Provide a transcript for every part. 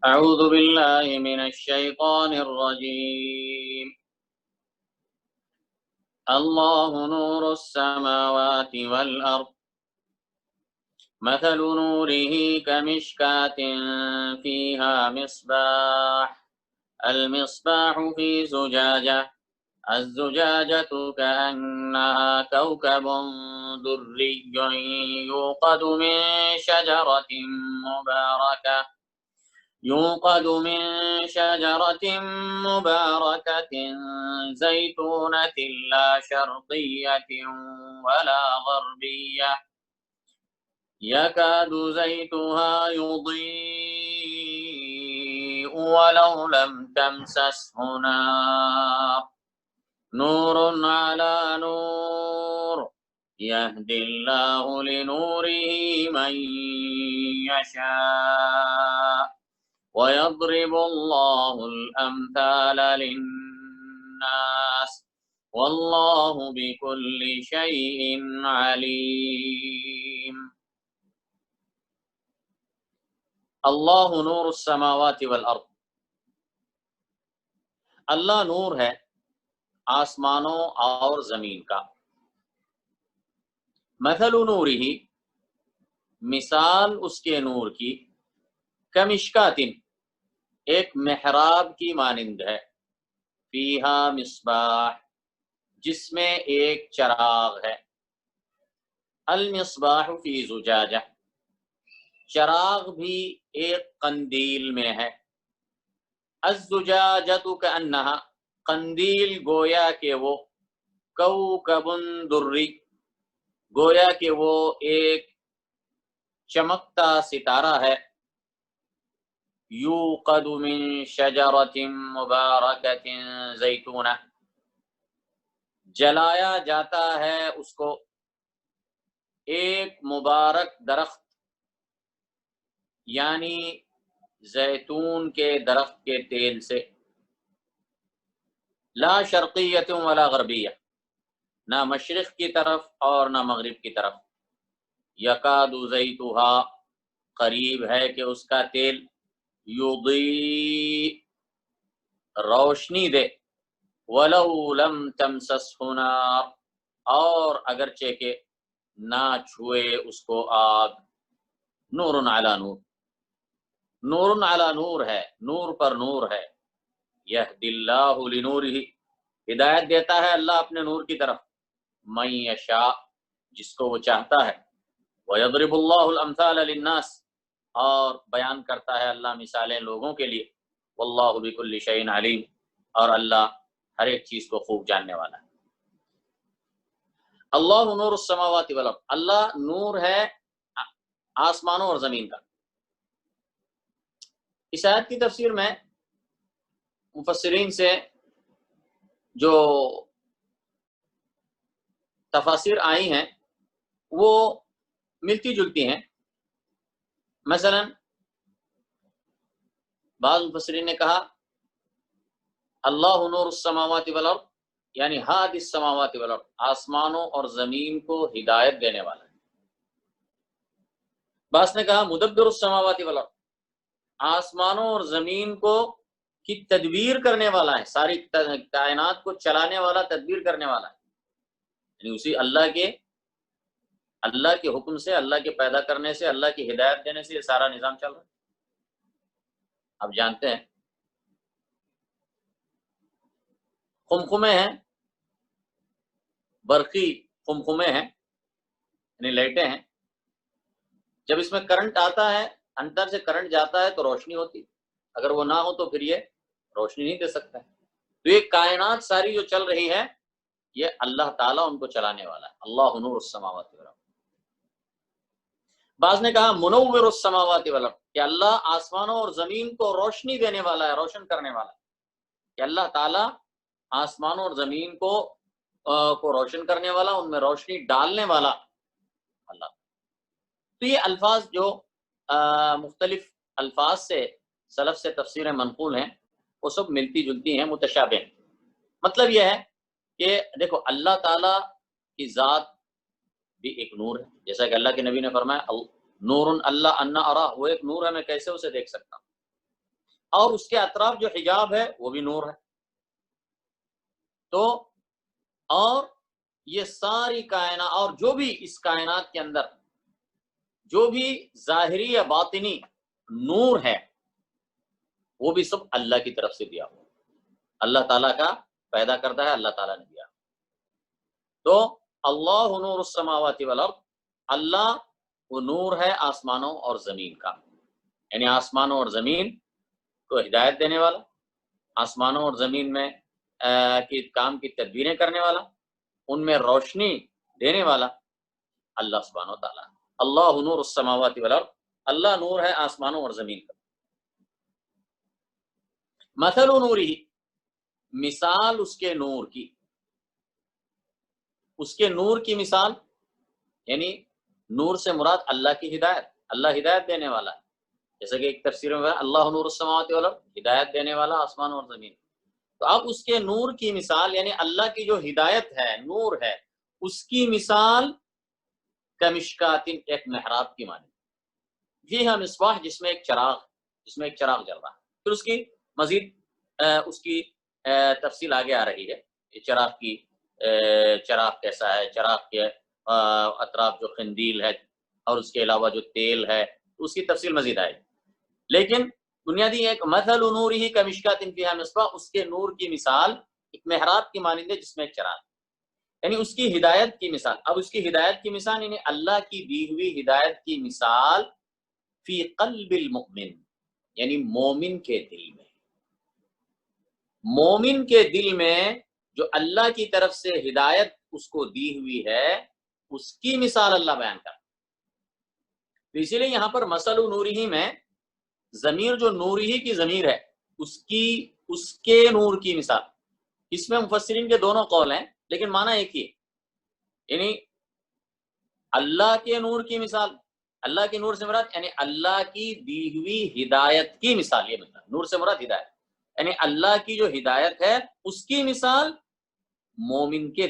أعوذ بالله من الشيطان الرجيم. الله نور السماوات والأرض مثل نوره كمشكاة فيها مصباح المصباح في زجاجة الزجاجة كأنها كوكب دري يوقد من شجرة مباركة زيتونة لا شرقية ولا غربية يكاد زيتها يضيء ولو لم تمسسه نار نور على نور يهدي الله لنوره من يشاء ويضرب الله الأمثال للناس والله بكل شيء عليم. اللہ نور السماوات والارض، اللہ نور ہے آسمانوں اور زمین کا. مثل نورہ، مثال اس کے نور کی، کمشکاتن، ایک محراب کی مانند ہے، فیہا مصباح، جس میں ایک چراغ ہے، المصباح فی زجاجہ، چراغ بھی ایک قندیل میں ہے، الزجاجۃ کأنہا، قندیل گویا کہ وہ، کوکب دری، گویا کہ وہ ایک چمکتا ستارہ ہے، یوقد من شجرۃ مبارکۃ زیتونہ، جلایا جاتا ہے اس کو ایک مبارک درخت، یعنی زیتون کے درخت کے تیل سے، لا شرقیۃ ولا غربیہ، نہ مشرق کی طرف اور نہ مغرب کی طرف، یکاد زیتھا، قریب ہے کہ اس کا تیل، یضیء، روشنی دے، ولو لم تمسسہ نار، اور اگرچہ کہ نہ چھوئے اس کو آگ، نور علی نور، نور علی نور ہے، نور پر نور ہے، یہدی اللہ لنورہ، ہدایت دیتا ہے اللہ اپنے نور کی طرف، من یشاء، جس کو وہ چاہتا ہے، وَيَضْرِبُ اللَّهُ الْأَمْثَالَ لِلنَّاسِ، اور بیان کرتا ہے اللہ مثالیں لوگوں کے لیے، واللہ بكل شيء علیم، اور اللہ ہر ایک چیز کو خوب جاننے والا ہے. اللہ نور السماوات والارض، اللہ نور ہے آسمانوں اور زمین کا. اس آیت کی تفسیر میں مفسرین سے جو تفاسیر آئی ہیں وہ ملتی جلتی ہیں. مثلا بعض مفسرین نے کہا اللہ نور السماوات والارض یعنی ہادی السماوات والارض، آسمانوں اور زمین کو ہدایت دینے والا ہے. بعض نے کہا مدبر السماوات والارض، آسمانوں اور زمین کو کی تدبیر کرنے والا ہے، ساری کائنات کو چلانے والا، تدبیر کرنے والا ہے، یعنی اسی اللہ کے حکم سے، اللہ کے پیدا کرنے سے، اللہ کی ہدایت دینے سے یہ سارا نظام چل رہا ہے. آپ جانتے ہیں خمخمے ہیں، برقی خمخمے ہیں، یعنی لائٹیں ہیں، جب اس میں کرنٹ آتا ہے، اندر سے کرنٹ جاتا ہے تو روشنی ہوتی، اگر وہ نہ ہو تو پھر یہ روشنی نہیں دے سکتا ہے. تو یہ کائنات ساری جو چل رہی ہے یہ اللہ تعالیٰ ان کو چلانے والا ہے. اللہ نور السماوات والارض. بعض نے کہا منور السماوات والارض، کہ اللہ آسمانوں اور زمین کو روشنی دینے والا ہے، روشن کرنے والا ہے، کہ اللہ تعالیٰ آسمانوں اور زمین کو روشن کرنے والا، ان میں روشنی ڈالنے والا اللہ. تو یہ الفاظ جو مختلف الفاظ سے سلف سے تفسیریں منقول ہیں وہ سب ملتی جلتی ہیں، متشابہ ہیں. مطلب یہ ہے کہ دیکھو اللہ تعالیٰ کی ذات بھی ایک نور ہے، جیسا کہ اللہ کے نبی نے فرمایا نور اللہ انا ارا، وہ ایک نور ہے، میں کیسے اسے دیکھ سکتا ہوں. اور اس کے اطراف جو حجاب ہے وہ بھی نور ہے. تو اور یہ ساری کائنات اور جو بھی اس کائنات کے اندر جو بھی ظاہری یا باطنی نور ہے وہ بھی سب اللہ کی طرف سے دیا ہوا، اللہ تعالیٰ کا پیدا کرتا ہے، اللہ تعالیٰ نے دیا. تو اللہ نور السماوات والارض، اللہ وہ نور ہے آسمانوں اور زمین کا، یعنی آسمانوں اور زمین کو ہدایت دینے والا، آسمانوں اور زمین میں کی کام کی تدبیریں کرنے والا، ان میں روشنی دینے والا اللہ سبحانہ و تعالیٰ. اللہ نور السماوات والارض، اللہ نور ہے آسمانوں اور زمین کا. مثل نوری، مثال اس کے نور کی، اس کے نور کی مثال یعنی نور سے مراد اللہ کی ہدایت، اللہ ہدایت دینے والا ہے. جیسا کہ ایک تفسیر میں اللہ نور السماوات والارض، ہدایت دینے والا آسمان اور زمین. تو اب اس کے نور کی مثال یعنی اللہ کی جو ہدایت ہے، نور ہے، اس کی مثال کمشکات، ایک محراب کی مانند، فیہا مصباح، جس میں ایک چراغ جل رہا ہے. پھر اس کی مزید اس کی تفصیل آگے آ رہی ہے. یہ چراغ کیسا ہے، چراغ کے اطراف جو قندیل ہے اور اس کے علاوہ جو تیل ہے، اس کی تفصیل مزید آئے. لیکن بنیادی ایک مثل نورہ کمشکات فیہا مصباح، اس کے نور کی مثال ایک محراب کی مانند ہے جس میں ایک چراغ، یعنی اس کی ہدایت کی مثال. اب اس کی ہدایت کی مثال یعنی اللہ کی دی ہوئی ہدایت کی مثال فی قلب المؤمن، یعنی مومن کے دل میں. مومن کے دل میں جو اللہ کی طرف سے ہدایت اس کو دی ہوئی ہے، اس کی مثال اللہ بیان کرتا. اسی لیے یہاں پر مثل نورہ میں ضمیر جو نورہ کی ضمیر ہے، اس کے نور کی مثال. اس میں مفسرین کے دونوں قول ہیں لیکن معنی ایک ہی ہے، یعنی اللہ کے نور کی مثال. اللہ کے نور سے مراد یعنی اللہ کی دی ہوئی ہدایت کی مثال. یہ مطلب نور سے مراد ہدایت، یعنی اللہ کی جو ہدایت ہے اس کی مثال مومن کے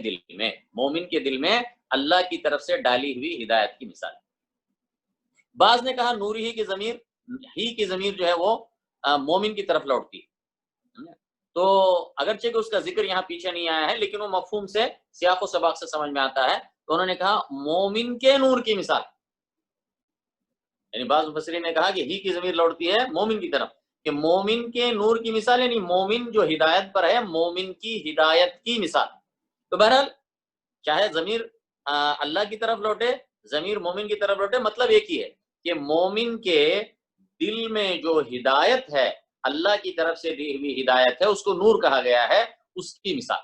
دل میں اللہ کی طرف سے ڈالی ہوئی ہدایت کی مثال. بعض نے کہا نور ہی کی ضمیر جو ہے وہ مومن کی طرف لوٹتی ہے. تو اگرچہ کہ اس کا ذکر یہاں پیچھے نہیں آیا ہے لیکن وہ مفہوم سے، سیاق و سباق سے سمجھ میں آتا ہے. تو انہوں نے کہا مومن کے نور کی مثال، یعنی بعض مفسرین نے کہا کہ ہی کی ضمیر لوٹتی ہے مومن کی طرف، کہ مومن کے نور کی مثال یعنی مومن جو ہدایت پر ہے، مومن کی ہدایت کی مثال. تو بہرحال چاہے ضمیر اللہ کی طرف لوٹے، ضمیر مومن کی طرف لوٹے، مطلب ایک ہی ہے کہ مومن کے دل میں جو ہدایت ہے، اللہ کی طرف سے دی ہوئی ہدایت ہے، اس کو نور کہا گیا ہے. اس کی مثال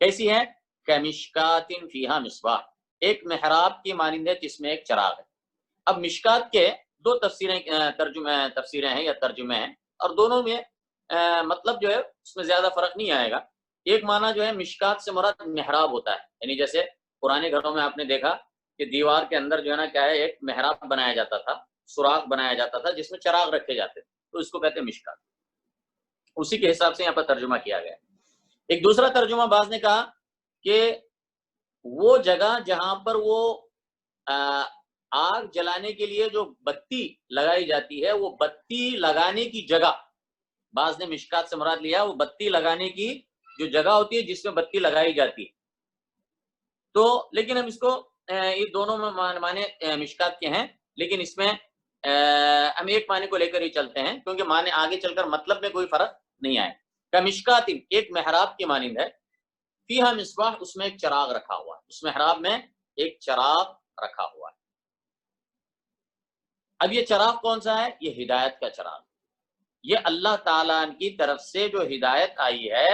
کیسی ہے؟ کمشکات فیہا مصباح، ایک محراب کی مانند ہے جس میں ایک چراغ ہے. اب مشکات کے دو تفسیریں ہیں یا ترجمے ہیں، اور دونوں میں مطلب جو ہے اس میں زیادہ فرق نہیں آئے گا. ایک معنی جو ہے مشکات سے مراد محراب ہوتا ہے، یعنی جیسے پرانے گھروں میں آپ نے دیکھا کہ دیوار کے اندر جو ہے نا کیا ہے، ایک محراب بنایا جاتا تھا، سوراخ بنایا جاتا تھا جس میں چراغ رکھے جاتے تھے، تو اس کو کہتے ہیں مشکات. اسی کے حساب سے یہاں پر ترجمہ کیا گیا. ایک دوسرا ترجمہ بعض نے کہا کہ وہ جگہ جہاں پر وہ آگ جلانے کے لیے جو بتی لگائی جاتی ہے، وہ بتی لگانے کی جگہ، بعض نے مشکات سے مراد لیا وہ بتی لگانے کی جو جگہ ہوتی ہے جس میں بتی لگائی جاتی ہے. تو لیکن ہم اس کو یہ دونوں میں معنی مشکات کے ہیں، لیکن اس میں ہم ایک معنی کو لے کر ہی چلتے ہیں کیونکہ معنی آگے چل کر مطلب میں کوئی فرق نہیں آئے. کمشکات، ایک محراب کی مانند ہے، فیہا مصباح، اس میں ایک چراغ رکھا ہوا ہے، اس محراب میں ایک چراغ رکھا ہوا ہے. اب یہ چراغ کون سا ہے؟ یہ ہدایت کا چراغ. یہ اللہ تعالیٰ کی طرف سے جو ہدایت آئی ہے،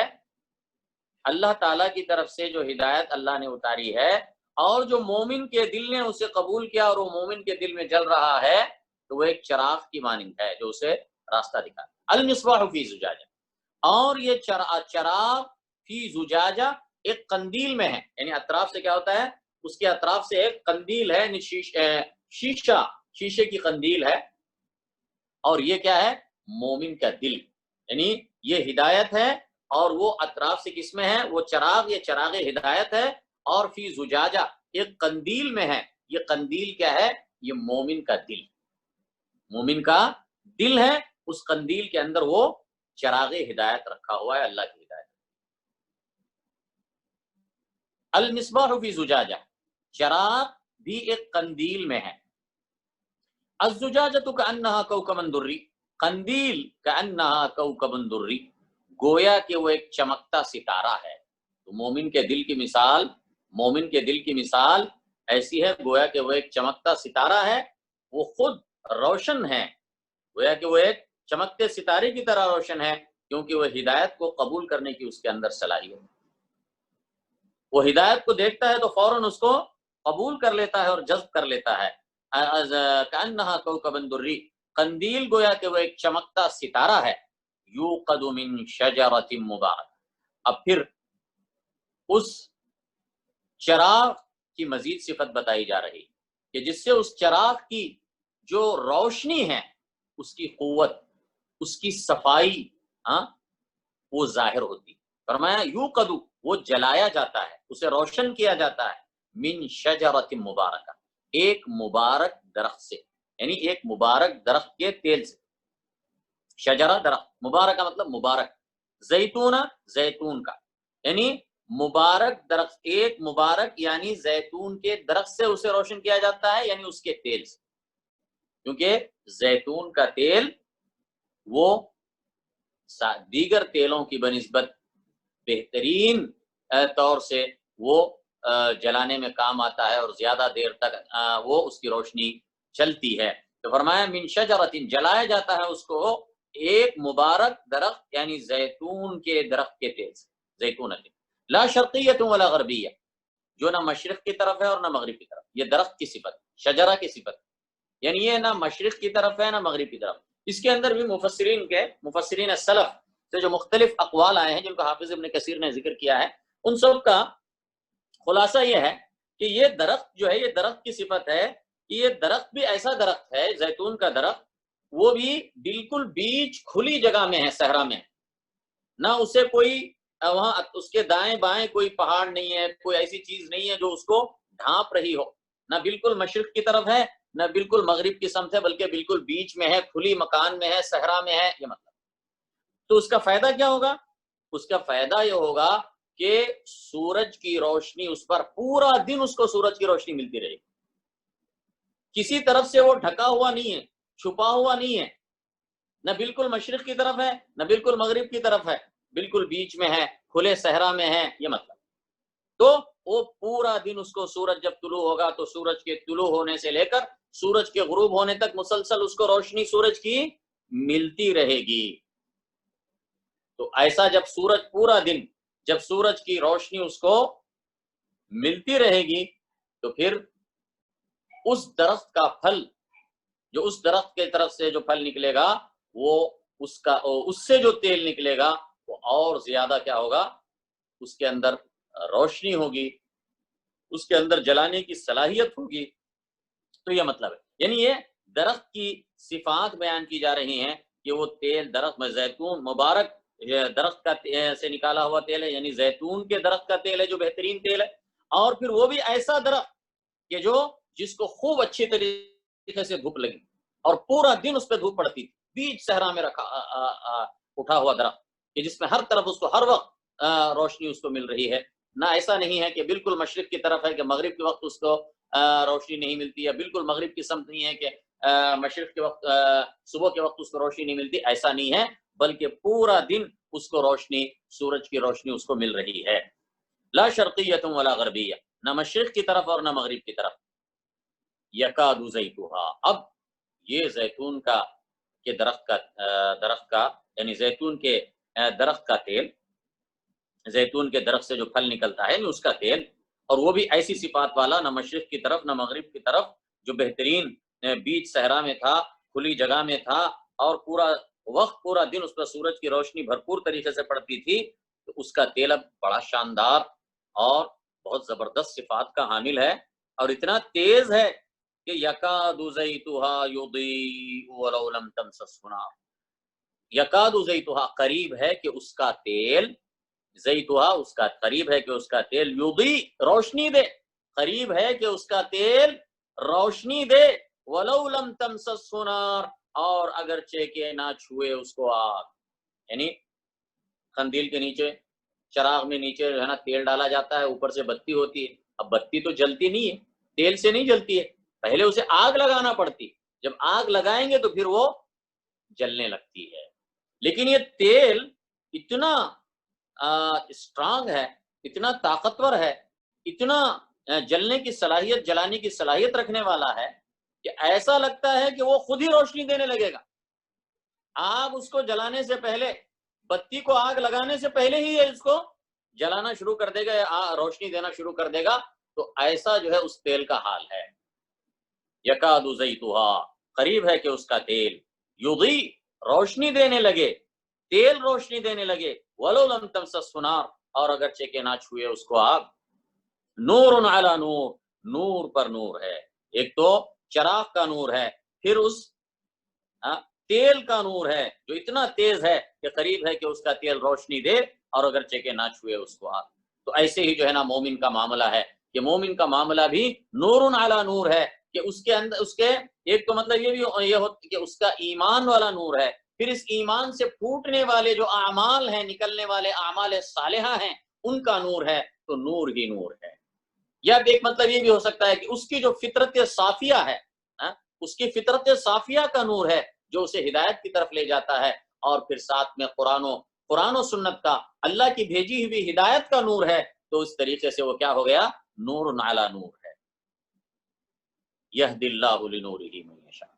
اللہ تعالیٰ کی طرف سے جو ہدایت اللہ نے اتاری ہے، اور جو مومن کے دل نے اسے قبول کیا اور وہ مومن کے دل میں جل رہا ہے، تو وہ ایک چراغ کی مانند ہے جو اسے راستہ دکھاتا. المصباح فی زجاجہ، اور یہ چراغ فی زجاجہ ایک قندیل میں ہے، یعنی اطراف سے کیا ہوتا ہے، اس کے اطراف سے ایک قندیل ہے، شیشے کی قندیل ہے. اور یہ کیا ہے؟ مومن کا دل، یعنی یہ ہدایت ہے اور وہ اطراف سے کس میں ہے؟ وہ چراغ، یہ چراغ ہدایت ہے، اور فی زجاجہ ایک قندیل میں ہے. یہ قندیل کیا ہے؟ یہ مومن کا دل، مومن کا دل ہے اس قندیل کے اندر وہ چراغ ہدایت رکھا ہوا ہے، اللہ کی ہدایت۔ المصباح فی زجاجہ، چراغ بھی ایک قندیل میں ہے۔ الزجاجۃ کأنہا کوکب دری، قندیل کأنہا کوکب دری، گویا کہ وہ ایک چمکتا ستارہ ہے۔ تو مومن کے دل کی مثال ایسی ہے گویا کہ وہ ایک چمکتا ستارہ ہے، وہ خود روشن ہے، گویا کہ وہ ایک چمکتے ستارے کی طرح روشن ہے، کیونکہ وہ ہدایت کو قبول کرنے کی اس کے اندر صلاحیت ہے۔ وہ ہدایت کو دیکھتا ہے تو فوراً اس کو قبول کر لیتا ہے اور جذب کر لیتا ہے۔ کأنہا کوکب دری، قندیل گویا کہ وہ ایک چمکتا ستارہ ہے۔ یوقد من شجرۃ مبارک، اب پھر اس چراغ کی مزید صفت بتائی جا رہی کہ جس سے اس چراغ کی جو روشنی ہے، اس کی قوت، اس کی صفائی وہ ظاہر ہوتی۔ فرمایا یوقد، وہ جلایا جاتا ہے، اسے روشن کیا جاتا ہے، من شجرۃ مبارکہ، ایک مبارک درخت سے، یعنی ایک مبارک درخت کے تیل سے۔ شجرہ درخت، مبارک کا مطلب مبارک، زیتون زیتون کا، یعنی مبارک درخت، ایک مبارک یعنی زیتون کے درخت سے اسے روشن کیا جاتا ہے، یعنی اس کے تیل سے، کیونکہ زیتون کا تیل وہ دیگر تیلوں کی بنسبت بہترین طور سے وہ جلانے میں کام آتا ہے اور زیادہ دیر تک وہ اس کی روشنی چلتی ہے۔ تو فرمایا من شجرۃ، جلایا جاتا ہے اس کو ایک مبارک درخت یعنی زیتون کے درخت کے تیل سے، زیتون ہے، لا شرقیۃ ولا غربیہ، جو نہ مشرق کی طرف ہے اور نہ مغرب کی طرف۔ یہ درخت کی صفت، شجرہ کی صفت، یعنی یہ نہ مشرق کی طرف ہے نہ مغرب کی طرف۔ اس کے اندر بھی مفسرین السلف سے جو مختلف اقوال آئے ہیں جن کو حافظ ابن کثیر نے ذکر کیا ہے، ان سب کا خلاصہ یہ ہے کہ یہ درخت جو ہے، یہ درخت کی صفت ہے کہ یہ درخت بھی ایسا درخت ہے، زیتون کا درخت، وہ بھی بالکل بیچ کھلی جگہ میں ہے، صحرا میں، نہ اسے کوئی وہاں اس کے دائیں بائیں کوئی پہاڑ نہیں ہے، کوئی ایسی چیز نہیں ہے جو اس کو ڈھانپ رہی ہو، نہ بالکل مشرق کی طرف ہے نہ بالکل مغرب کی سمت ہے، بلکہ بالکل بیچ میں ہے، کھلی مکان میں ہے، صحرا میں ہے، یہ مطلب۔ تو اس کا فائدہ کیا ہوگا؟ اس کا فائدہ یہ ہوگا کہ سورج کی روشنی اس پر پورا دن، اس کو سورج کی روشنی ملتی رہے گی، کسی طرف سے وہ ڈھکا ہوا نہیں ہے، چھپا ہوا نہیں ہے، نہ بالکل مشرق کی طرف ہے نہ بالکل مغرب کی طرف ہے، بالکل بیچ میں ہے، کھلے صحرا میں ہے، یہ مطلب۔ تو وہ پورا دن اس کو سورج جب طلوع ہوگا تو سورج کے طلوع ہونے سے لے کر سورج کے غروب ہونے تک مسلسل اس کو روشنی سورج کی ملتی رہے گی۔ تو ایسا جب سورج پورا دن، جب سورج کی روشنی اس کو ملتی رہے گی تو پھر اس درخت کا پھل، جو اس درخت کے طرف سے جو پھل نکلے گا، وہ اس سے جو تیل نکلے گا وہ اور زیادہ کیا ہوگا، اس کے اندر روشنی ہوگی، اس کے اندر جلانے کی صلاحیت ہوگی۔ تو یہ مطلب ہے، یعنی یہ درخت کی صفات بیان کی جا رہی ہیں کہ وہ تیل درخت میں زیتون مبارک درخت کا سے نکالا ہوا تیل ہے، یعنی زیتون کے درخت کا تیل ہے جو بہترین تیل ہے، اور پھر وہ بھی ایسا درخت کہ جس کو خوب اچھی طریقے سے دھوپ لگی اور پورا دن اس پہ دھوپ پڑتی تھی، بیچ صحرا میں رکھا اٹھا ہوا درخت کہ جس میں ہر طرف اس کو ہر وقت روشنی اس کو مل رہی ہے، نہ ایسا نہیں ہے کہ بالکل مشرق کی طرف ہے کہ مغرب کے وقت اس کو روشنی نہیں ملتی، یا بالکل مغرب کی سمت نہیں ہے کہ مشرق کے وقت صبح کے وقت اس کو روشنی نہیں ملتی، ایسا نہیں ہے، بلکہ پورا دن اس کو روشنی، سورج کی روشنی اس کو مل رہی ہے۔ لا شرقیۃ ولا غربیہ، نہ مشرق کی طرف اور نہ مغرب کی طرف۔ یکاد زیتھا، اب یہ زیتون کے درخت کا یعنی زیتون کے درخت کا تیل، زیتون کے درخت سے جو پھل نکلتا ہے اس کا تیل، اور وہ بھی ایسی صفات والا، نہ مشرق کی طرف نہ مغرب کی طرف، جو بہترین بیچ صحرا میں تھا، کھلی جگہ میں تھا، اور پورا دن اس پر سورج کی روشنی بھرپور طریقے سے پڑتی تھی، تو اس کا تیل اب بڑا شاندار اور بہت زبردست صفات کا حامل ہے، اور اتنا تیز ہے کہ یکاد زیتھا یضیء ولو لم تمسسہ نار، یکاد زیتھا، قریب ہے کہ اس کا تیل، زیتھا اس کا قریب ہے کہ اس کا تیل، یضیء روشنی دے، قریب ہے کہ اس کا تیل روشنی دے، ولو لم تمسسہ نار، اور اگرچہ کہ نہ چھوئے اس کو آگ. یعنی قندیل کے نیچے، چراغ میں نیچے جو ہے نا تیل ڈالا جاتا ہے، اوپر سے بتی ہوتی ہے. اب بتی تو جلتی نہیں ہے، تیل سے نہیں جلتی ہے، پہلے اسے آگ لگانا پڑتی. جب آگ لگائیں گے تو پھر وہ جلنے لگتی ہے. لیکن یہ تیل اتنا اسٹرانگ ہے، اتنا طاقتور ہے، اتنا جلنے کی صلاحیت، جلانے کی صلاحیت رکھنے والا ہے کہ ایسا لگتا ہے کہ وہ خود ہی روشنی دینے لگے گا. آگ اس کو جلانے سے پہلے، بتی کو آگ لگانے سے پہلے ہی یہ اس کو جلانا شروع کر دے گا یا روشنی دینا شروع کر دے گا. تو ایسا جو ہے اس تیل کا حال ہے. یکاد زیتھا، قریب ہے کہ اس کا تیل، یضی، روشنی دینے لگے، تیل روشنی دینے لگے، ولو لم تمسسہ نار، اور اگرچہ کہ نہ چھوئے اس کو آگ. نور علی نور، نور پر نور ہے. ایک تو چراغ کا نور ہے، پھر اس تیل کا نور ہے جو اتنا تیز ہے کہ قریب ہے کہ اس کا تیل روشنی دے اور اگرچہ کہ نہ چھوئے اس کو آگ. تو ایسے ہی جو ہے نا مومن کا معاملہ ہے کہ مومن کا معاملہ بھی نور علی نور ہے کہ اس کے اندر، اس کے ایک تو مطلب یہ بھی یہ ہوتا کہ اس کا ایمان والا نور ہے، پھر اس ایمان سے پھوٹنے والے جو اعمال ہیں، نکلنے والے اعمال صالحہ ہیں، ان کا نور ہے. تو نور ہی نور ہے. یا ایک مطلب یہ بھی ہو سکتا ہے کہ اس کی جو فطرت صافیہ ہے، اس کی فطرت صافیہ کا نور ہے جو اسے ہدایت کی طرف لے جاتا ہے. اور پھر ساتھ میں قرآن و سنت کا، اللہ کی بھیجی ہوئی ہدایت کا نور ہے. تو اس طریقے سے وہ کیا ہو گیا؟ نور علی نور ہے. یہدی اللہ لنورہ من یشاء،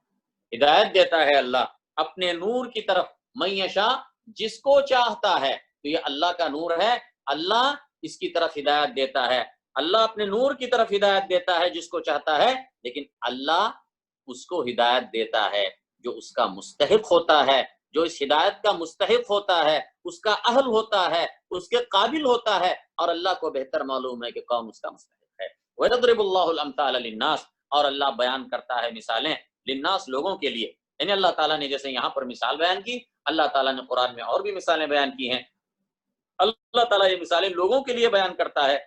ہدایت دیتا ہے اللہ اپنے نور کی طرف، من یشاء، جس کو چاہتا ہے. تو یہ اللہ کا نور ہے، اللہ اس کی طرف ہدایت دیتا ہے. اللہ اپنے نور کی طرف ہدایت دیتا ہے جس کو چاہتا ہے، لیکن اللہ اس کو ہدایت دیتا ہے جو اس کا مستحق ہوتا ہے، جو اس ہدایت کا مستحق ہوتا ہے، اس کا اہل ہوتا ہے، اس کے قابل ہوتا ہے. اور اللہ کو بہتر معلوم ہے کہ کون اس کا مستحق ہے. وَيَضْرِبُ اللَّهُ الْأَمْثَالَ لِلنَّاسِ، اور اللہ بیان کرتا ہے مثالیں، للناس، لوگوں کے لیے. یعنی اللہ تعالیٰ نے جیسے یہاں پر مثال بیان کی، اللہ تعالیٰ نے قرآن میں اور بھی مثالیں بیان کی ہیں. اللہ تعالیٰ یہ مثالیں لوگوں کے لیے بیان کرتا ہے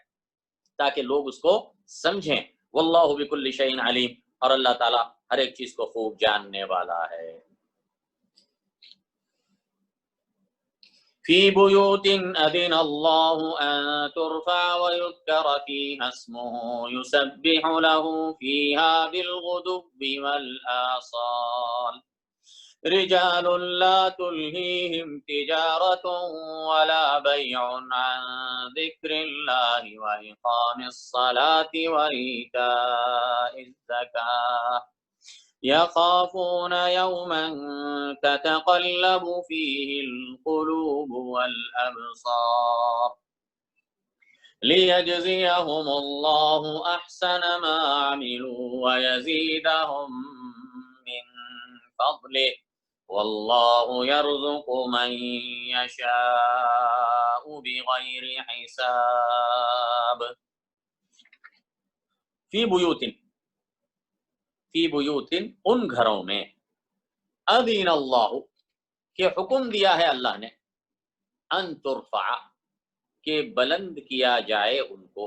تاکہ لوگ اس کو سمجھیں. واللہ بکل شیء علیم، اور اللہ تعالیٰ ہر ایک چیز کو خوب جاننے والا ہے. فی بیوت اذن اللہ ان ترفع ویذکر فیہا اسمہ یسبح له فیہا بالغدو والآصال رجال لا تلہیہم تجارت ولا بیع عن ذکر اللہ وإقام الصلاة وإیتاء الزکاة یخافون یوما تتقلب فیہ القلوب والابصار لیجزیہم اللہ احسن ما عملوا ویزیدہم من فضلہ واللہ یرزق من یشاء بغیر حساب. فی بیوت، فی بیوت، ان گھروں میں، اذن اللہ، کہ حکم دیا ہے اللہ نے، ان ترفع، کہ بلند کیا جائے ان کو،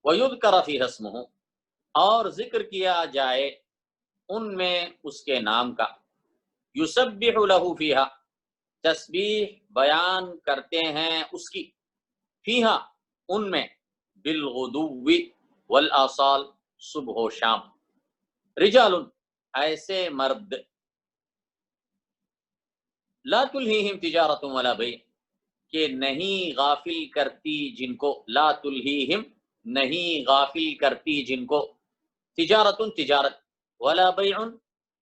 ویذکر فیہا اسمہ، اور ذکر کیا جائے ان میں اس کے نام کا، یسبح لہ فیہا، تسبیح بیان کرتے ہیں اس کی، فیہا، ان میں، بالغدو والآصال، صبح و شام. رجال، ایسے مرد، لا تلہیہم تجارت ولا بیع، کہ نہیں غافل کرتی جن کو، لا تلہیہم، نہیں غافل کرتی جن کو، تجارت، تجارت، ولا بیع،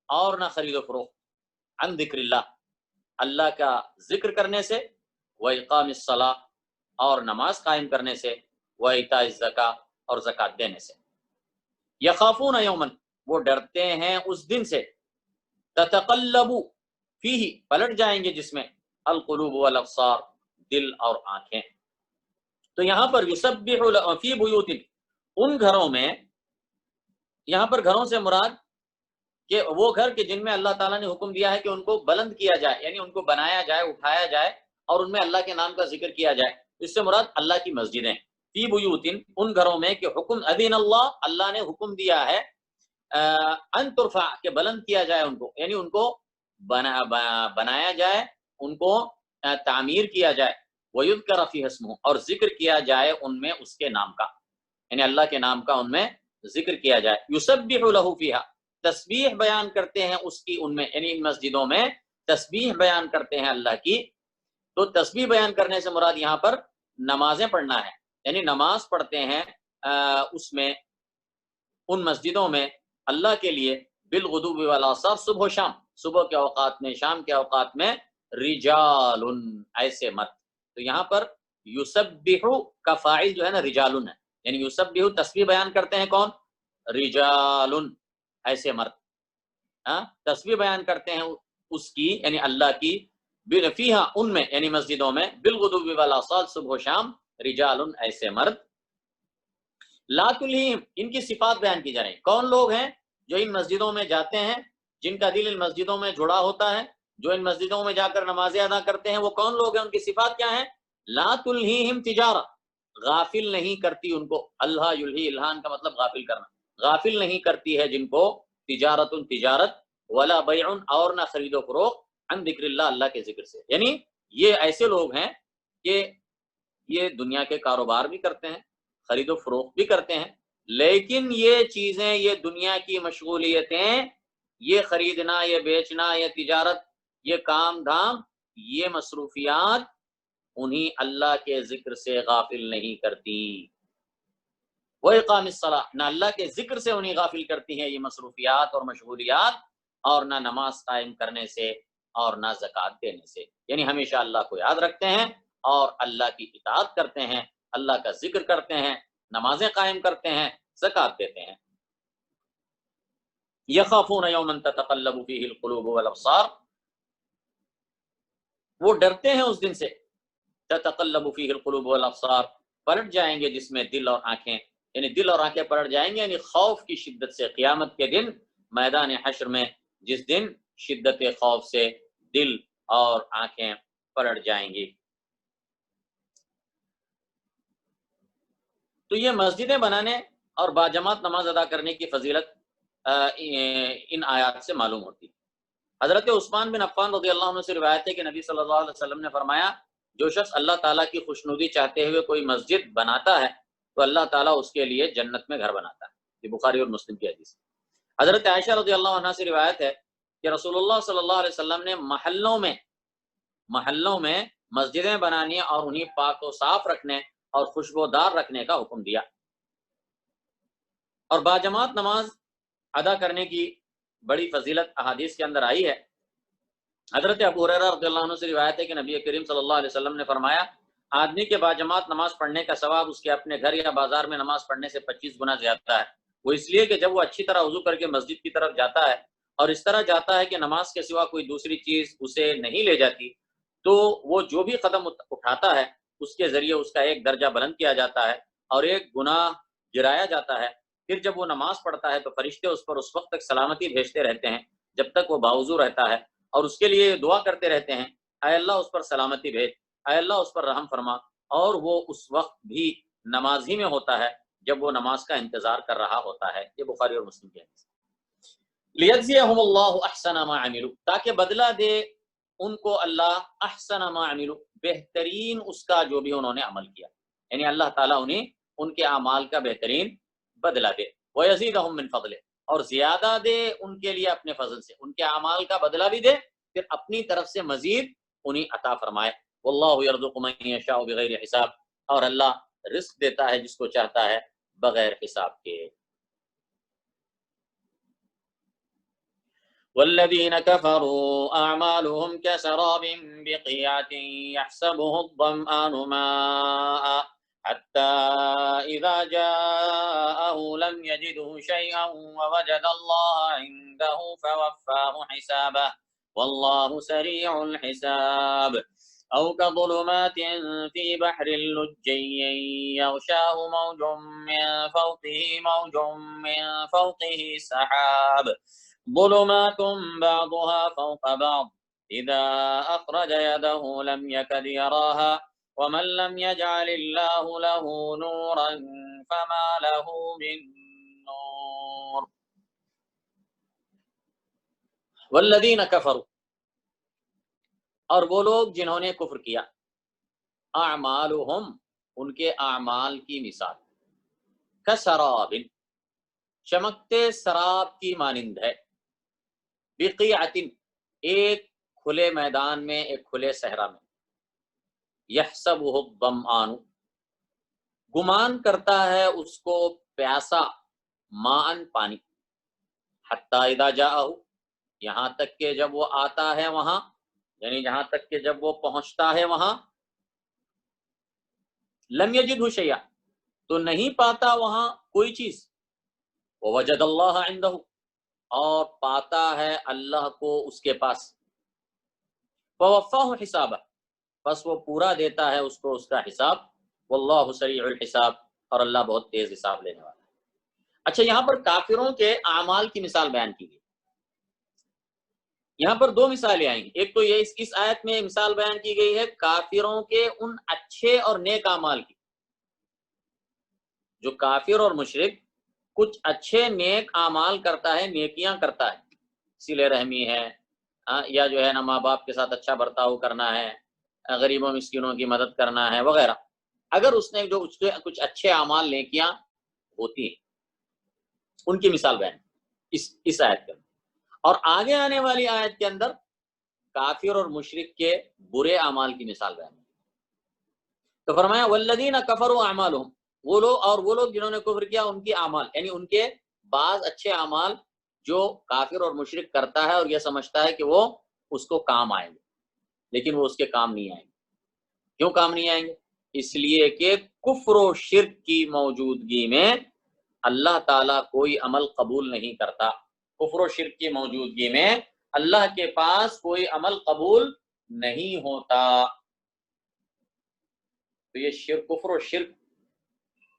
اور نہ خرید و فروخت، عن ذکر اللہ، اللہ کا ذکر کرنے سے، وإقام الصلاۃ، اور نماز قائم کرنے سے، وإیتاء الزکاۃ، اور زکوٰۃ دینے سے. یخافون یوما، وہ ڈرتے ہیں اس دن سے، تتقلب فیہ، پلٹ جائیں گے جس میں، القلوب والابصار، دل اور آنکھیں. تو یہاں پر یسبح فی بیوت، ان گھروں میں، یہاں پر گھروں سے مراد کہ وہ گھر کے جن میں اللہ تعالیٰ نے حکم دیا ہے کہ ان کو بلند کیا جائے، یعنی ان کو بنایا جائے، اٹھایا جائے، اور ان میں اللہ کے نام کا ذکر کیا جائے. اس سے مراد اللہ کی مسجدیں. فی بیوت، ان گھروں میں کہ حکم اذن اللہ، اللہ نے حکم دیا ہے، ان ترفع کہ بلند کیا جائے ان کو، یعنی ان کو بنایا جائے، ان کو تعمیر کیا جائے، وَيُذْكَرَ فِيهَا اسْمُهُ اور ذکر کیا جائے ان میں اس کے نام کا، یعنی اللہ کے نام کا ان میں ذکر کیا جائے. يُسَبِّحُ لَهُ فِيهَا تسبیح بیان کرتے ہیں اس کی ان میں، یعنی ان مسجدوں میں تسبیح بیان کرتے ہیں اللہ کی. تو تسبیح بیان کرنے سے مراد یہاں پر نمازیں پڑھنا ہے، یعنی نماز پڑھتے ہیں اس میں ان مسجدوں میں اللہ کے لیے، بالغدو والآصال صبح و شام، صبح کے اوقات میں، شام کے اوقات میں، رجال ایسے مرد. تو یہاں پر یسبح کا فاعل جو ہے نا رجال ہے، یعنی یسبح تسبیح بیان کرتے ہیں کون؟ رجال ایسے مرد، تسبیح بیان کرتے ہیں اس کی یعنی اللہ کی، فیہا ان میں یعنی مسجدوں میں، بالغدو والآصال صبح و شام، رجال ایسے مرد. لا تلہم ان کی صفات بیان کی جا رہی ہیں. کون لوگ ہیں جو ان مسجدوں میں جاتے ہیں، جن کا دل ان مسجدوں میں جڑا ہوتا ہے، جو ان مسجدوں میں جا کر نمازیں ادا کرتے ہیں، وہ کون لوگ ہیں؟ ان کی صفات کیا ہیں؟ لا تلہم تجارہ غافل نہیں کرتی ان کو، اللہ یلہی الہان کا مطلب غافل کرنا، غافل نہیں کرتی ہے جن کو تجارت تجارت، ولا بیع اور نہ خرید و فروخت، عن ذکر اللہ اللہ کے ذکر سے. یعنی یہ ایسے لوگ ہیں کہ یہ دنیا کے کاروبار بھی کرتے ہیں، خرید و فروخت بھی کرتے ہیں، لیکن یہ چیزیں، یہ دنیا کی مشغولیتیں، یہ خریدنا، یہ بیچنا، یہ تجارت، یہ کام دھام، یہ مصروفیات انہیں اللہ کے ذکر سے غافل نہیں کرتی. وَإِقَامِ الصَّلَاةِ نہ اللہ کے ذکر سے انہیں غافل کرتی ہیں یہ مصروفیات اور مشغولیات، اور نہ نماز قائم کرنے سے اور نہ زکوٰۃ دینے سے. یعنی ہمیشہ اللہ کو یاد رکھتے ہیں اور اللہ کی اطاعت کرتے ہیں، اللہ کا ذکر کرتے ہیں، نمازیں قائم کرتے ہیں، زکوٰۃ دیتے ہیں. یخافون یوما تتقلب فیہ القلوب والابصار وہ ڈرتے ہیں اس دن سے، تتقلب فیہ القلوب والابصار پلٹ جائیں گے جس میں دل اور آنکھیں، یعنی دل اور آنکھیں پلٹ جائیں گے، یعنی خوف کی شدت سے. قیامت کے دن میدان حشر میں جس دن شدت خوف سے دل اور آنکھیں پلٹ جائیں گی. تو یہ مسجدیں بنانے اور باجماعت نماز ادا کرنے کی فضیلت ان آیات سے معلوم ہوتی. حضرت عثمان بن عفان رضی اللہ عنہ سے روایت ہے کہ نبی صلی اللہ علیہ وسلم نے فرمایا، جو شخص اللہ تعالیٰ کی خوشنودی چاہتے ہوئے کوئی مسجد بناتا ہے تو اللہ تعالیٰ اس کے لیے جنت میں گھر بناتا ہے. یہ بخاری اور مسلم کی حدیث. حضرت عائشہ رضی اللہ عنہ سے روایت ہے کہ رسول اللہ صلی اللہ علیہ وسلم نے محلوں میں مسجدیں بنانے اور انہیں پاک و صاف رکھنے اور خوشبودار رکھنے کا حکم دیا. اور باجماعت نماز ادا کرنے کی بڑی فضیلت احادیث کے اندر آئی ہے. حضرت ابو ہریرہ رضی اللہ عنہ سے روایت ہے کہ نبی کریم صلی اللہ علیہ وسلم نے فرمایا، آدمی کے باجماعت نماز پڑھنے کا ثواب اس کے اپنے گھر یا بازار میں نماز پڑھنے سے 25 گنا زیادہ ہے. وہ اس لیے کہ جب وہ اچھی طرح وضو کر کے مسجد کی طرف جاتا ہے اور اس طرح جاتا ہے کہ نماز کے سوا کوئی دوسری چیز اسے نہیں لے جاتی، تو وہ جو بھی قدم اٹھاتا ہے اس کے ذریعے اس کا ایک درجہ بلند کیا جاتا ہے اور ایک گناہ گرایا جاتا ہے. پھر جب وہ نماز پڑھتا ہے تو فرشتے اس پر اس وقت تک سلامتی بھیجتے رہتے ہیں جب تک وہ باوضو رہتا ہے، اور اس کے لیے دعا کرتے رہتے ہیں، اے اللہ اس پر سلامتی بھیج، اے اللہ اس پر رحم فرما. اور وہ اس وقت بھی نماز ہی میں ہوتا ہے جب وہ نماز کا انتظار کر رہا ہوتا ہے. یہ بخاری اور مسلم کی حدیث. لیجزیہم اللہ احسن ما عملوا تاکہ بدلہ دے ان کو اللہ احسن ما عملوا بہترین اس کا جو بھی انہوں نے عمل کیا، یعنی اللہ تعالیٰ انہیں ان کے اعمال کا بہترین بدلہ دے. وَيَزِيدَهُم مِّن فَضْلِهِ اور زیادہ دے ان کے لیے اپنے فضل سے، ان کے اعمال کا بدلہ بھی دے، پھر اپنی طرف سے مزید انہیں عطا فرمائے. وَاللَّهُ يَرْزُقُ مَن يَشَاءُ بِغَيْرِ حساب اور اللہ رزق دیتا ہے جس کو چاہتا ہے بغیر حساب کے. وَالَّذِينَ كَفَرُوا أَعْمَالُهُمْ كَسَرَابٍ بِقِيعَةٍ يَحْسَبُهُ الظَّمْآنُ مَاءً حتى إذا جاءه لم يجده شيئا ووجد الله عنده فوفاه حسابه والله سريع الحساب. أو كظلمات في بحر لجي يغشاه موج من فوقه سحاب ظلمات بعضها فوق بعض إذا أخرج يده لم يكد يراها ومن لم يجعل الله له نورا فما له من نور. والذین کفروا، اور وہ لوگ جنہوں نے کفر کیا، اعمالہم، ان کے اعمال کی مثال، کسراب، چمکتے سراب کی مانند ہے، بقیعۃ، ایک کھلے میدان میں، ایک کھلے صحرا میں، یحسبہ الظمآن، گمان کرتا ہے اس کو پیاسا، ماءً، پانی، حتی اذا جاءہ، یہاں تک کہ جب وہ آتا ہے وہاں، یعنی جہاں تک کہ جب وہ پہنچتا ہے وہاں، لم یجدہ شیئا، تو نہیں پاتا وہاں کوئی چیز، ووجد اللہ عندہ، اور پاتا ہے اللہ کو اس کے پاس، فوفاہ حسابہ، بس وہ پورا دیتا ہے اس کو اس کا حساب، واللہ سریع الحساب، اور اللہ بہت تیز حساب لینے والا ہے۔ اچھا، یہاں پر کافروں کے اعمال کی مثال بیان کی گئی، یہاں پر دو مثالیں آئیں گی، ایک تو یہ اس آیت میں مثال بیان کی گئی ہے کافروں کے ان اچھے اور نیک اعمال کی، جو کافر اور مشرک کچھ اچھے نیک اعمال کرتا ہے، نیکیاں کرتا ہے، صلہ رحمی ہے، یا جو ہے نا ماں باپ کے ساتھ اچھا برتاؤ کرنا ہے، غریبوں مسکینوں کی مدد کرنا ہے وغیرہ، اگر اس نے جو کچھ اچھے اعمال نیکیاں ہوتی ہیں، ان کی مثال بیان اس آیت کے اندر، اور آگے آنے والی آیت کے اندر کافر اور مشرک کے برے اعمال کی مثال بیان، تو فرمایا والذین کفروا اعمالهم، وہ لوگ جنہوں نے کفر کیا، ان کی اعمال، یعنی ان کے بعض اچھے اعمال جو کافر اور مشرک کرتا ہے اور یہ سمجھتا ہے کہ وہ اس کو کام آئیں گے، لیکن وہ اس کے کام نہیں آئیں گے۔ کیوں کام نہیں آئیں گے؟ اس لیے کہ کفر و شرک کی موجودگی میں اللہ تعالیٰ کوئی عمل قبول نہیں کرتا، کفر و شرک کی موجودگی میں اللہ کے پاس کوئی عمل قبول نہیں ہوتا۔ تو یہ شرک، کفر و شرک،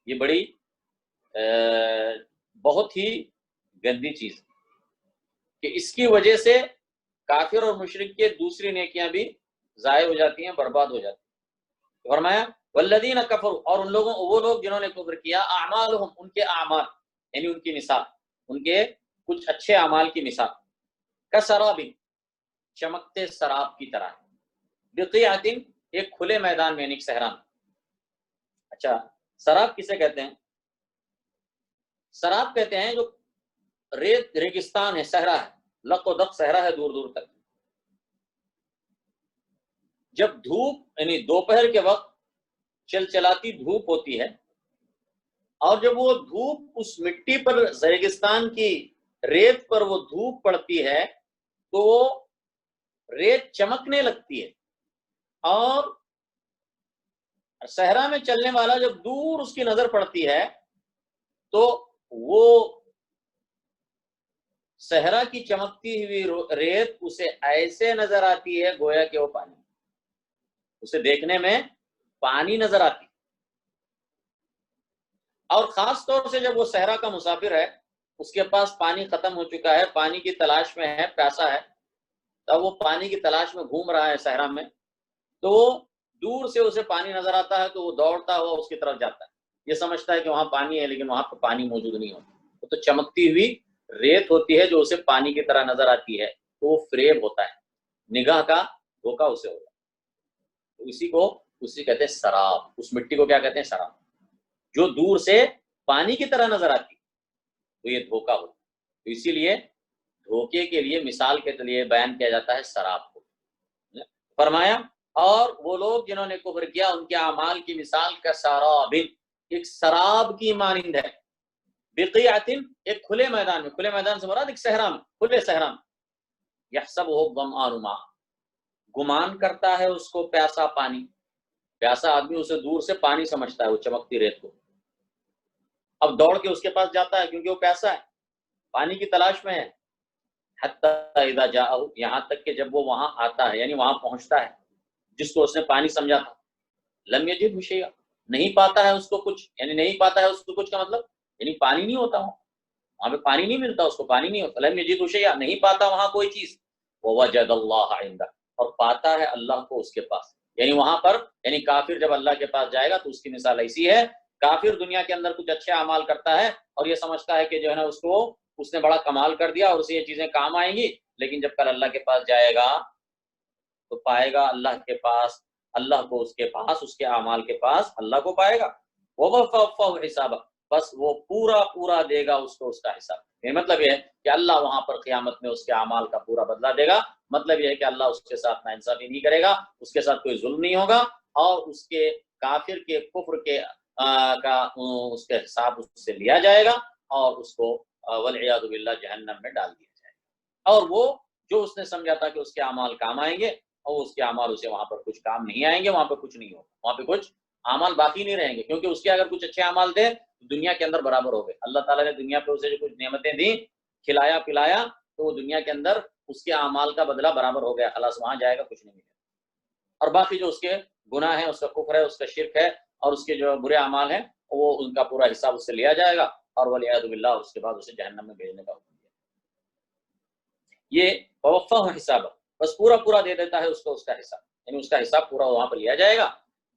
یہ بڑی بہت ہی گندی چیز، کہ اس کی وجہ سے کافر اور مشرک کے دوسری نیکیاں بھی ضائع ہو جاتی ہیں، برباد ہو جاتی ہیں۔ فرمایا والذین کفروا، اور وہ لوگ جنہوں نے کفر کیا، اعمالہم، ان کے اعمال، یعنی ان کی مثال، ان کے کچھ اچھے اعمال کی مثال، کسراب، چمکتے سراب کی طرح، بقیعۃ، ایک کھلے میدان میں، یعنی صحرا میں۔ اچھا، سراب کسے کہتے ہیں؟ سراب کہتے ہیں جو ریگستان ہے، صحرا ہے، لق و دق صحرا ہے دور دور تک، جب دھوپ، یعنی دوپہر کے وقت چلچلاتی دھوپ ہوتی ہے، اور جب وہ دھوپ اس مٹی پر، ریگستان کی ریت پر وہ دھوپ پڑتی ہے، تو وہ ریت چمکنے لگتی ہے، اور صحرا میں چلنے والا جب دور اس کی نظر پڑتی ہے تو وہ صحرا کی چمکتی ہوئی ریت اسے ایسے نظر آتی ہے گویا کہ وہ پانی، اسے دیکھنے میں پانی نظر آتی، اور خاص طور سے جب وہ صحرا کا مسافر ہے، اس کے پاس پانی ختم ہو چکا ہے، پانی کی تلاش میں ہے، پیاسا ہے، تب وہ پانی کی تلاش میں گھوم رہا ہے صحرا میں، تو دور سے اسے پانی نظر آتا ہے تو وہ دوڑتا ہوا اس کی طرف جاتا ہے، یہ سمجھتا ہے کہ وہاں پانی ہے، لیکن وہاں پہ پانی موجود نہیں ہوتا، وہ تو چمکتی ہوئی ریت ہوتی ہے جو اسے پانی کی طرح نظر آتی ہے، تو وہ فریب ہوتا ہے، نگاہ کا دھوکا اسے ہوتا ہے، اسی کہتے ہیں سراب، اس مٹی کو کیا کہتے ہیں؟ سراب، جو دور سے پانی کی طرح نظر آتی تو یہ دھوکا ہوتا، تو اسی لیے دھوکے کے لیے مثال کے لیے بیان کیا جاتا ہے سراب کو۔ فرمایا اور وہ لوگ جنہوں نے کفر کیا، ان کے اعمال کی مثال کا سراب، ایک سراب کی مانند ہے، بقیعۃ، ایک کھلے میدان میں، کھلے میدان سے مراد ایک صحرا میں، کھلے صحرا میں، یحسبہ الظمآن ماء، گمان کرتا ہے اس کو پیاسا پانی، پیاسا آدمی اسے دور سے پانی سمجھتا ہے، وہ چمکتی ریت کو، اب دوڑ کے اس کے پاس جاتا ہے کیونکہ وہ پیاسا ہے، پانی کی تلاش میں ہے، حتی اذا جاءہ، یہاں تک کہ جب وہ وہاں آتا ہے، یعنی وہاں پہنچتا ہے جس کو اس نے پانی سمجھا تھا، لم یجدہ شیئا، نہیں پاتا ہے اس کو کچھ، یعنی نہیں پاتا ہے اس کو کچھ کا مطلب یعنی پانی نہیں ہوتا وہاں پہ، پانی نہیں ملتا اس کو، پانی نہیں ہوتا، لم یجدہ شیئا، نہیں پاتا وہاں کوئی چیز، ووجد اللہ عندہ، اور پاتا ہے اللہ کو اس کے پاس، یعنی وہاں پر، یعنی کافر جب اللہ کے پاس جائے گا تو اس کی مثال ایسی ہے، کافر دنیا کے اندر کچھ اچھے اعمال کرتا ہے اور یہ سمجھتا ہے کہ جو ہے نا اس نے بڑا کمال کر دیا اور اسے یہ چیزیں کام آئیں گی، لیکن جب کل اللہ کے پاس جائے گا تو پائے گا اللہ کے پاس، اللہ کو اس کے پاس، اس کے اعمال کے پاس اللہ کو پائے گا۔ وَوَفَّوْا حساب، بس وہ پورا پورا دے گا اس کو اس کا حساب۔ یہ مطلب یہ ہے کہ اللہ وہاں پر قیامت میں اس کے اعمال کا پورا بدلہ دے گا۔ مطلب یہ ہے کہ اللہ اس کے ساتھ ناانصافی نہیں کرے گا، اس کے ساتھ کوئی ظلم نہیں ہوگا، اور اس کے کافر کے کفر کے کا اس کے حساب اس سے لیا جائے گا، اور اس کو والعیاذ باللہ جہنم میں ڈال دیا جائے گا۔ اور وہ جو اس نے سمجھا تھا کہ اس کے اعمال کام آئیں گے، اور اس کے اعمال اسے وہاں پر کچھ کام نہیں آئیں گے، وہاں پہ کچھ نہیں ہوگا، وہاں پہ کچھ اعمال باقی نہیں رہیں گے، کیونکہ اس کے اگر کچھ اچھے اعمال تھے دنیا کے اندر برابر ہو گئے۔ اللہ تعالیٰ نے دنیا پہ اسے جو کچھ نعمتیں دیں، کھلایا پلایا، تو وہ دنیا کے اندر اس کے اعمال کا بدلہ برابر ہو گیا، خلاص وہاں جائے گا کچھ نہیں ملے گا۔ اور باقی جو اس کے گناہ ہیں، اس کا کفر ہے، اس کا شرک ہے، اور اس کے جو برے اعمال ہیں، وہ ان کا پورا حساب اس سے لیا جائے گا، اور والعیاذ باللہ اس کے بعد اسے جہنم میں بھیجنے کا حکم دیا۔ یہ ووفاہ حساب، بس پورا پورا دے دیتا ہے اس کو اس کا حساب، یعنی اس کا حساب پورا وہاں پر لیا جائے گا،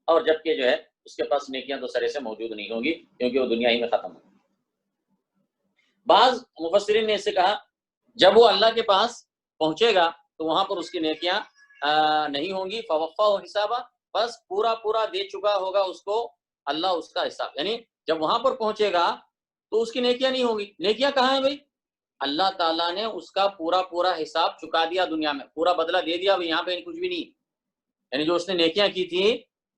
اور جبکہ جو ہے اس کے پاس نیکیاں تو سرے سے موجود نہیں ہوں گی، کیونکہ وہ دنیا ہی میں ختم ہوگی۔ بعض مفسرین نے اسے کہا جب وہ اللہ کے پاس پہنچے گا تو وہاں پر اس کی نیکیاں نہیں ہوں گی، فوفاہ حسابا، بس پورا پورا دے چکا ہوگا اس کو اللہ اس کا حساب، یعنی جب وہاں پر پہنچے گا تو اس کی نیکیاں نہیں ہوں گی۔ نیکیاں کہاں ہیں بھائی؟ اللہ تعالیٰ نے اس کا پورا پورا حساب چکا دیا، دنیا میں پورا بدلہ دے دیا، یہاں پہ کچھ بھی نہیں، یعنی جو اس نے نیکیاں کی تھی،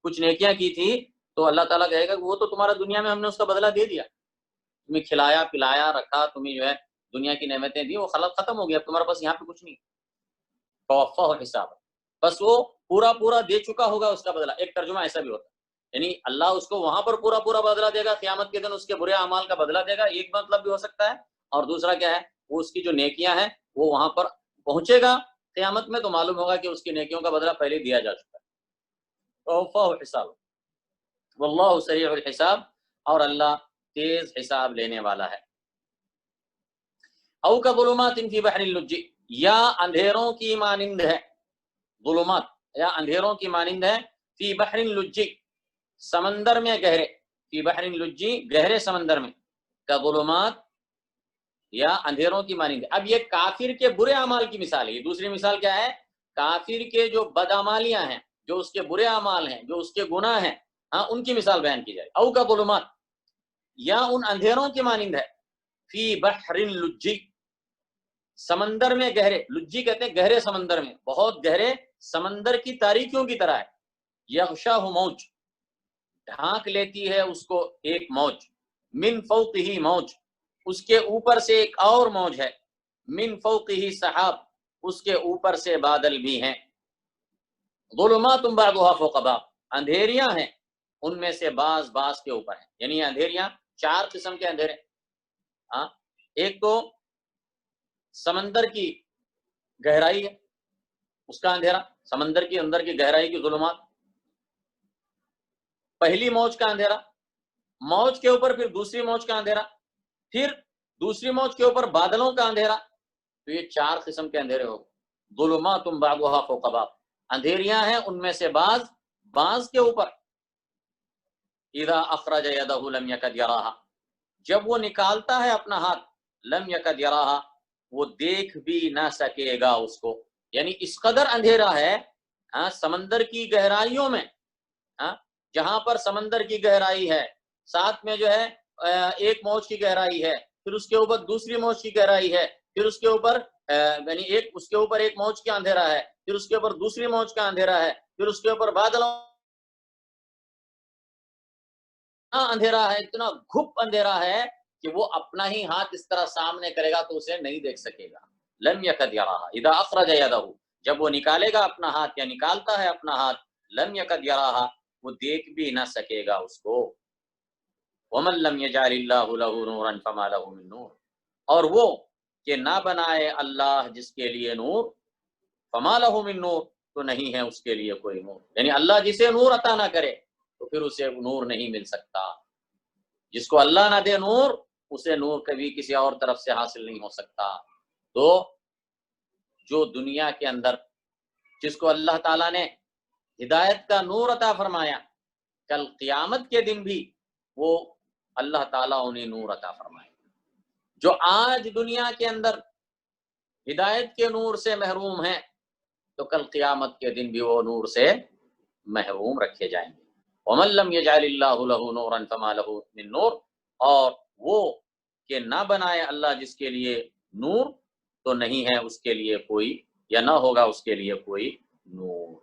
کچھ نیکیاں کی تھی، تو اللہ تعالیٰ کہے گا کہ وہ تو تمہارا دنیا میں ہم نے اس کا بدلہ دے دیا، تمہیں کھلایا پلایا رکھا، تمہیں جو ہے دنیا کی نعمتیں دی، وہ خلق ختم ہو گیا، اب تمہارے پاس یہاں پہ کچھ نہیں۔ توفہ حساب، بس وہ پورا پورا دے چکا ہوگا اس کا بدلہ۔ ایک ترجمہ ایسا بھی ہوتا ہے، یعنی اللہ اس کو وہاں پر پورا پورا بدلہ دے گا، قیامت کے دن اس کے برے اعمال کا بدلہ دے گا، ایک مطلب بھی ہو سکتا ہے، اور دوسرا کیا ہے، وہ اس کی جو نیکیاں ہیں وہ وہاں پر پہنچے گا قیامت میں تو معلوم ہوگا کہ اس کی نیکیوں کا بدلہ پہلے دیا جا چکا ہے۔ توفہ حساب، واللہ سریع الحساب، اور اللہ تیز حساب لینے والا ہے۔ او کظلمات فی بحر اللج، یا اندھیروں کی مانند ہے، ظلمات یا اندھیروں کی مانند ہے، فی بحر اللج، سمندر میں گہرے، فی بحر اللج، گہرے سمندر میں، کظلمات یا اندھیروں کی مانند ہے۔ اب یہ کافر کے برے اعمال کی مثال ہے۔ یہ دوسری مثال کیا ہے؟ کافر کے جو بدعمالیاں ہیں، جو اس کے برے اعمال ہیں، جو اس کے گناہ ہیں، ہاں ان کی مثال بیان کی جائے۔ او کظلمات، یا ان اندھیروں کی مانند ہے، فی بحر اللج، سمندر میں گہرے، لجی کہتے ہیں گہرے سمندر میں، بہت گہرے سمندر کی تاریکیوں کی طرح ہے۔ یغشاہ موج، ڈھانک لیتی ہے اس کو ایک موج، من فوقہ موج، اس کے اوپر سے ایک اور موج ہے، من فوقہ سحاب، اس کے اوپر سے بادل بھی ہیں، ظلمات بعضها فوق بعض، اندھیریاں ہیں ان میں سے بعض بعض کے اوپر ہیں، یعنی اندھیریاں چار قسم کے اندھیرے، ہاں ایک تو سمندر کی گہرائی ہے، اس کا اندھیرا، سمندر کے اندر کی گہرائی کی ظلمات، پہلی موج کا اندھیرا، موج کے اوپر پھر دوسری موج کا اندھیرا، پھر دوسری موج کے اوپر بادلوں کا اندھیرا، تو یہ چار قسم کے اندھیرے ہو گئے۔ ظلمات بعضها فوق بعض، اندھیریاں ہیں ان میں سے بعض بعض کے اوپر۔ اذا اخرج یدہ لم یکد یراہا، جب وہ نکالتا ہے اپنا ہاتھ، لم یکد یراہا، وہ دیکھ بھی نہ سکے گا اس کو، یعنی اس قدر اندھیرا ہے سمندر کی گہرائیوں میں، جہاں پر سمندر کی گہرائی ہے، ساتھ میں جو ہے ایک موج کی گہرائی ہے، پھر اس کے اوپر دوسری موج کی گہرائی ہے، پھر اس کے اوپر یعنی اس کے اوپر ایک موج کا اندھیرا ہے، پھر اس کے اوپر دوسری موج کا اندھیرا ہے، پھر اس کے اوپر بادلوں اندھیرا ہے، اتنا گھپ اندھیرا ہے کہ وہ اپنا ہی ہاتھ اس طرح سامنے کرے گا تو اسے نہیں دیکھ سکے گا۔ لم یکد یراہا اذا اخرج یدہ، جب وہ نکالے گا اپنا ہاتھ یا نکالتا ہے اپنا ہاتھ، لم یکد یراہا، وہ دیکھ بھی نہ سکے گا اس کو۔ ومن لم یجعل اللہ لہ نورا فما لہ من نور، اور وہ کہ نہ بنائے اللہ جس کے لیے نور، فما لہ من نور، تو نہیں ہے اس کے لیے کوئی نور، یعنی اللہ جسے نور عطا نہ کرے تو پھر اسے نور نہیں مل سکتا۔ جس کو اللہ نہ دے نور، اسے نور کبھی کسی اور طرف سے حاصل نہیں ہو سکتا۔ تو جو دنیا کے اندر جس کو اللہ تعالیٰ نے ہدایت کا نور عطا فرمایا، کل قیامت کے دن بھی وہ اللہ تعالیٰ انہیں نور عطا فرمائے۔ جو آج دنیا کے اندر ہدایت کے نور سے محروم ہیں تو کل قیامت کے دن بھی وہ نور سے محروم رکھے جائیں گے. وَمَن لَّمْ يَجْعَلِ اللَّهُ لَهُ نُورًا فَمَا لَهُ مِن نُور، اور وہ کہ نہ بنائے اللہ جس کے لیے نور تو نہیں ہے اس کے لیے کوئی، یا نہ ہوگا اس کے لیے کوئی نور.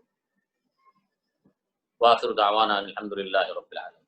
وآخر دعوانا الحمدللہ رب العالمین.